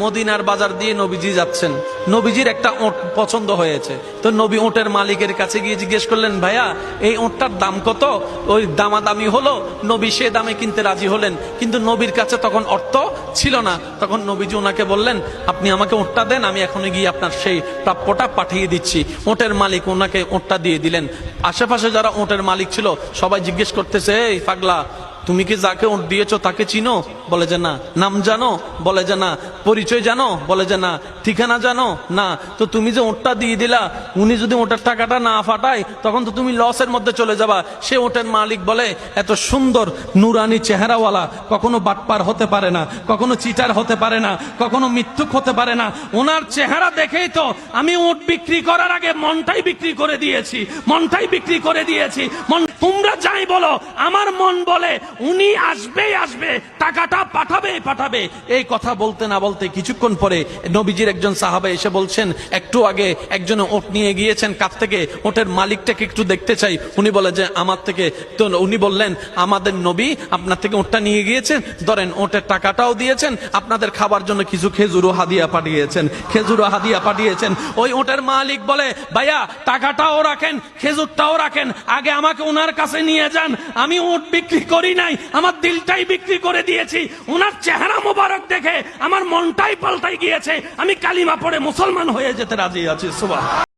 মদিনার বাজার দিয়ে নবীজি যাচ্ছেন, নবীজির একটা ওট পছন্দ হয়েছে, তো নবী ওটের মালিকের কাছে গিয়ে জিজ্ঞেস করলেন, ভাইয়া এই ওটটার দাম কত? ওই দামাদামি হলো, নবী সে দামে কিনতে রাজি হলেন, কিন্তু নবীর কাছে তখন অর্থ ছিল না। তখন নবীজি ওনাকে বললেন, আপনি আমাকে ওটটা দেন, আমি এখনই গিয়ে আপনার সেই প্রাপ্যটা পাঠিয়ে দিচ্ছি। ওটের মালিক ওনাকে ওটটা দিয়ে দিলেন। আশেপাশে যারা ওটের মালিক ছিল সবাই জিজ্ঞেস করতেছে, এই পাগলা, তুমি কি যাকে ওট দিয়েছো তাকে চিনো? বলে যে না। নাম জানো? বলে যে না। পরিচয় জানো? বলে যে না। ঠিকানা জানো? না। তো তুমি যে ওটটা দিয়ে দিলা, উনি যদি ওটার টাকাটা না ফাটায় তখন তো তুমি লসের মধ্যে চলে যাবা। সে ওটের মালিক বলে, এত সুন্দর নুরানি চেহারাওয়ালা কখনো বাটপার হতে পারে না, কখনো চিটার হতে পারে না, কখনো মিথ্যুক হতে পারে না। ওনার চেহারা দেখেই তো আমি ওট বিক্রি করার আগে মনটাই বিক্রি করে দিয়েছি, মনটাই বিক্রি করে দিয়েছি। তোমরা যাই বলো, আমার মন বলে উনি আসবেই আসবে, টাকাটা পাঠাবেই পাঠাবে। এই কথা বলতে না বলতে কিছুক্ষণ পরে নবীজির একজন সাহাবা এসে বলছেন, একটু আগে একজনে ওট নিয়ে গিয়েছেন, কাছ থেকে ওটের মালিকটাকে একটু দেখতে চাই। উনি বলে যে আমার থেকে। তো উনি বললেন, আমাদের নবী আপনার থেকে ওটটা নিয়ে গিয়েছেন, ধরেন ওটের টাকাটাও দিয়েছেন, আপনাদের খাবার জন্য কিছু খেজুরও হাদিয়া পাঠিয়েছেন, খেজুরও হাদিয়া পাঠিয়েছেন। ওই ওটের মালিক বলে, ভাইয়া টাকাটাও রাখেন, খেজুরটাও রাখেন, আগে আমাকে ওনার কাছে নিয়ে যান। আমি ওট বিক্রি করি নাই, আমার দিলটাই বিক্রি করে দিয়েছি। ওনার চেহারা মোবারক দেখে আমার মনটাই পাল্টাই গিয়েছে, আমি কালিমা পড়ে মুসলমান হয়ে যেতে রাজি আছি। সুবহান।